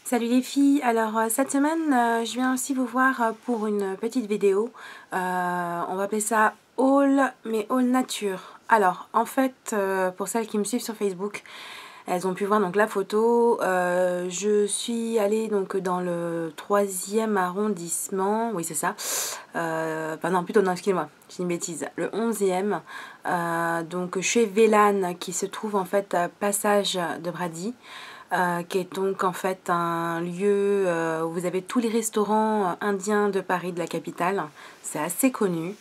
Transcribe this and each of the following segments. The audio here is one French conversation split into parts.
Salut les filles, alors cette semaine je viens aussi vous voir pour une petite vidéo. On va appeler ça haul, mais haul nature. Alors en fait pour celles qui me suivent sur Facebook, elles ont pu voir donc la photo. Je suis allée donc dans le 3e arrondissement, oui c'est ça. Enfin non, plutôt non, excusez-moi, j'ai une bêtise, le 11e, donc chez Vélan qui se trouve en fait à Passage de Brady. Qui est donc en fait un lieu où vous avez tous les restaurants indiens de Paris, de la capitale. C'est assez connu.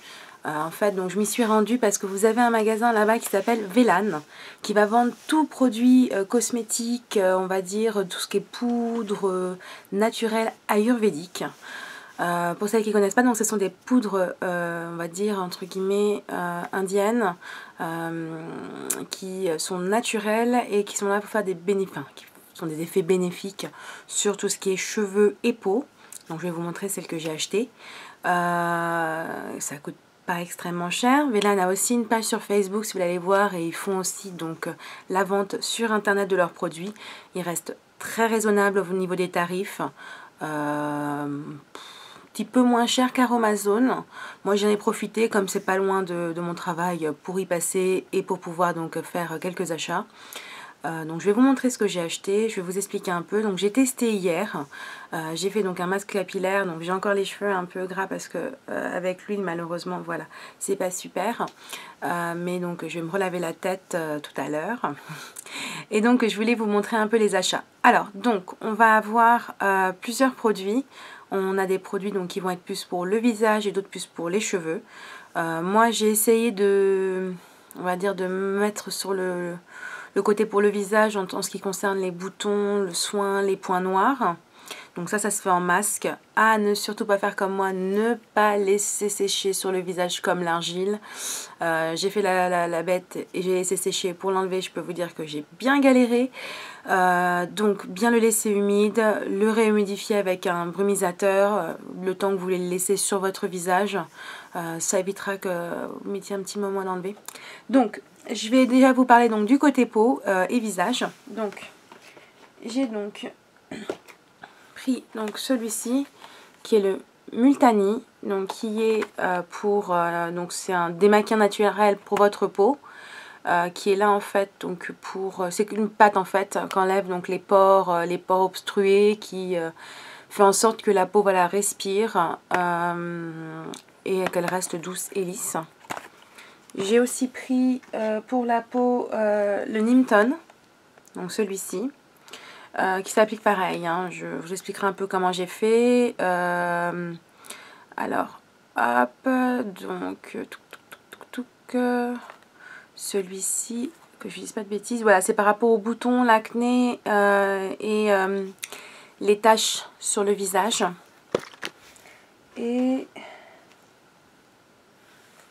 En fait, donc je m'y suis rendue parce que vous avez un magasin là-bas qui s'appelle Vélan, qui va vendre tout produit cosmétique, on va dire tout ce qui est poudre naturelle ayurvédique. Pour celles qui ne connaissent pas, donc ce sont des poudres, on va dire entre guillemets indiennes, qui sont naturelles et qui sont là pour faire des bénéfices, qui sont des effets bénéfiques sur tout ce qui est cheveux et peau. Donc je vais vous montrer celle que j'ai achetée. Ça coûte pas extrêmement cher. Vélan a aussi une page sur Facebook si vous voulez aller voir, et ils font aussi donc la vente sur internet de leurs produits. Ils restent très raisonnables au niveau des tarifs. Petit peu moins cher qu'Aromazone. Moi j'en ai profité comme c'est pas loin de mon travail pour y passer et pour pouvoir donc faire quelques achats. Donc je vais vous montrer ce que j'ai acheté, je vais vous expliquer un peu. Donc j'ai testé hier, j'ai fait donc un masque capillaire, donc j'ai encore les cheveux un peu gras parce que avec l'huile malheureusement voilà c'est pas super, mais donc je vais me relaver la tête tout à l'heure. Et donc je voulais vous montrer un peu les achats. Alors donc on va avoir plusieurs produits. On a des produits donc qui vont être plus pour le visage et d'autres plus pour les cheveux. Moi j'ai essayé de, on va dire, de me mettre sur le côté pour le visage en ce qui concerne les boutons, le soin, les points noirs. Donc ça se fait en masque. À ne surtout pas faire comme moi, ne pas laisser sécher sur le visage comme l'argile. J'ai fait la bête et j'ai laissé sécher. Pour l'enlever, je peux vous dire que j'ai bien galéré. Donc bien le laisser humide, le réhumidifier avec un brumisateur, le temps que vous voulez le laisser sur votre visage. Ça évitera que vous mettiez un petit moment à l'enlever. Donc je vais déjà vous parler donc du côté peau et visage. Donc j'ai donc pris donc celui-ci qui est le Multani, donc qui est pour donc c'est un démaquillant naturel pour votre peau. Qui est là en fait donc pour, c'est une pâte en fait qui enlève donc les pores obstrués, qui fait en sorte que la peau voilà respire et qu'elle reste douce et lisse. J'ai aussi pris pour la peau le Nimton, donc celui-ci, qui s'applique pareil, hein. Je vous expliquerai un peu comment j'ai fait. Alors, hop, donc, celui-ci, que je ne dise pas de bêtises, voilà, c'est par rapport aux boutons, l'acné et les taches sur le visage. Et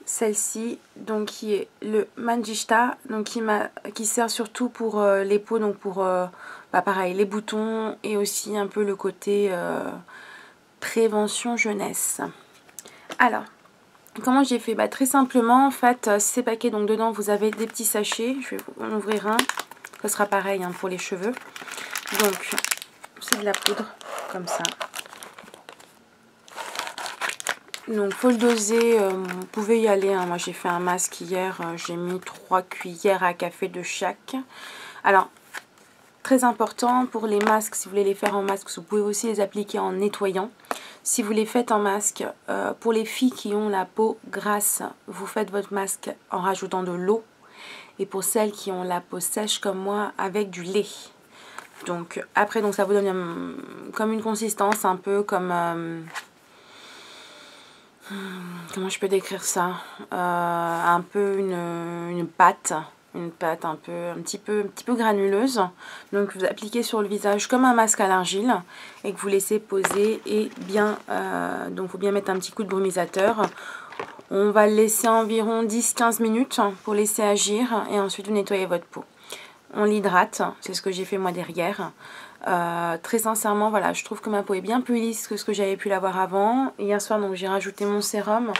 celle-ci, donc qui est le Manjishta, donc qui sert surtout pour les peaux, donc pour pareil, les boutons et aussi un peu le côté prévention jeunesse. Alors, comment j'ai fait? Très simplement, en fait, ces paquets, donc dedans vous avez des petits sachets. Je vais en ouvrir un. Ce sera pareil hein, pour les cheveux. Donc, c'est de la poudre, comme ça. Donc, faut le doser. Vous pouvez y aller. Hein. Moi, j'ai fait un masque hier. J'ai mis 3 cuillères à café de chaque. Alors, très important pour les masques, si vous voulez les faire en masque, vous pouvez aussi les appliquer en nettoyant. Si vous les faites en masque, pour les filles qui ont la peau grasse, vous faites votre masque en rajoutant de l'eau. Et pour celles qui ont la peau sèche comme moi, avec du lait. Donc après, donc ça vous donne comme une consistance un peu comme... comment je peux décrire ça? Un peu une pâte. Une pâte un petit peu granuleuse. Donc vous appliquez sur le visage comme un masque à l'argile et que vous laissez poser et bien, donc il faut bien mettre un petit coup de brumisateur. On va le laisser environ 10-15 minutes pour laisser agir et ensuite vous nettoyez votre peau. On l'hydrate, c'est ce que j'ai fait moi derrière. Très sincèrement, voilà, je trouve que ma peau est bien plus lisse que ce que j'avais pu l'avoir avant. Hier soir, donc j'ai rajouté mon sérum,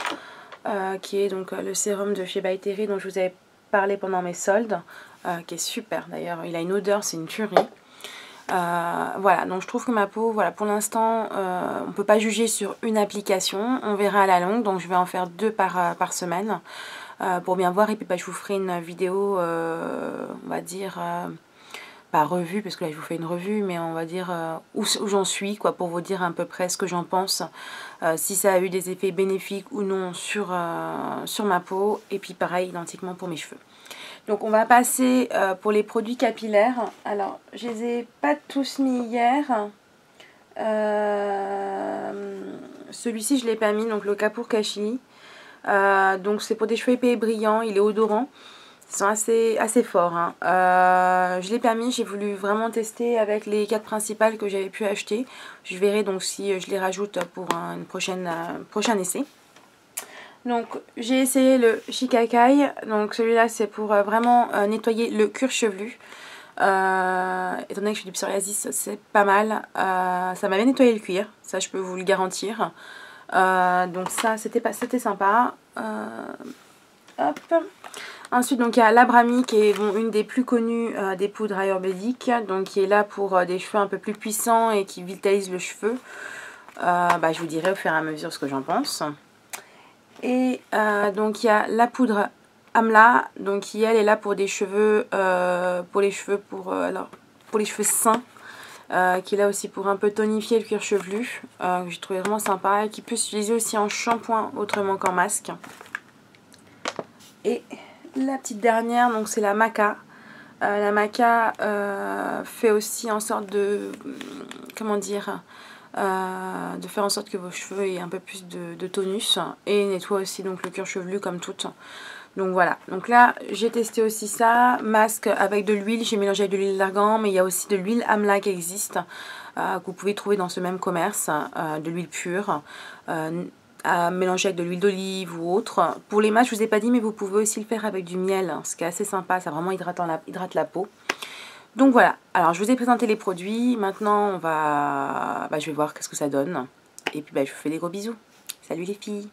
qui est donc le sérum de chez By Terry dont je vous avais parlé pendant mes soldes, qui est super d'ailleurs. Il a une odeur, c'est une tuerie. Voilà, donc je trouve que ma peau, voilà, pour l'instant, on ne peut pas juger sur une application. On verra à la longue, donc je vais en faire 2 par semaine pour bien voir. Et puis je vous ferai une vidéo, on va dire, pas revue, parce que là je vous fais une revue, mais on va dire où j'en suis, quoi, pour vous dire à peu près ce que j'en pense, si ça a eu des effets bénéfiques ou non sur ma peau. Et puis pareil, identiquement pour mes cheveux. Donc on va passer pour les produits capillaires. Alors je les ai pas tous mis hier. Celui-ci je l'ai pas mis, donc le Kapur Kashi. Donc c'est pour des cheveux épais et brillants, il est odorant. Ils sont assez forts. Hein. Je l'ai pas mis, j'ai voulu vraiment tester avec les 4 principales que j'avais pu acheter. Je verrai donc si je les rajoute pour un prochain essai. Donc j'ai essayé le Shikakai, donc celui-là c'est pour vraiment nettoyer le cuir chevelu. Étant donné que je suis du psoriasis, c'est pas mal. Ça m'avait nettoyé le cuir, ça je peux vous le garantir. Donc ça c'était sympa. Hop. Ensuite donc il y a la Brami qui est une des plus connues des poudres ayurvédiques, donc qui est là pour des cheveux un peu plus puissants et qui vitalise le cheveu. Je vous dirai au fur et à mesure ce que j'en pense. Et donc il y a la poudre Amla, donc qui elle est là pour des cheveux, pour les cheveux sains, qui est là aussi pour un peu tonifier le cuir chevelu, que j'ai trouvé vraiment sympa et qui peut s'utiliser aussi en shampoing autrement qu'en masque. Et la petite dernière, donc c'est la Maca. La Maca fait aussi en sorte de, comment dire, de faire en sorte que vos cheveux aient un peu plus de tonus et nettoie aussi donc le cuir chevelu comme tout. Donc voilà, donc là j'ai testé aussi ça, masque avec de l'huile, j'ai mélangé avec de l'huile d'argan, mais il y a aussi de l'huile Amla qui existe, que vous pouvez trouver dans ce même commerce, de l'huile pure, à mélanger avec de l'huile d'olive ou autre. Pour les masques je vous ai pas dit, mais vous pouvez aussi le faire avec du miel, ce qui est assez sympa, ça vraiment hydrate la peau. Donc voilà, alors je vous ai présenté les produits, maintenant je vais voir qu'est-ce que ça donne. Et puis je vous fais des gros bisous. Salut les filles!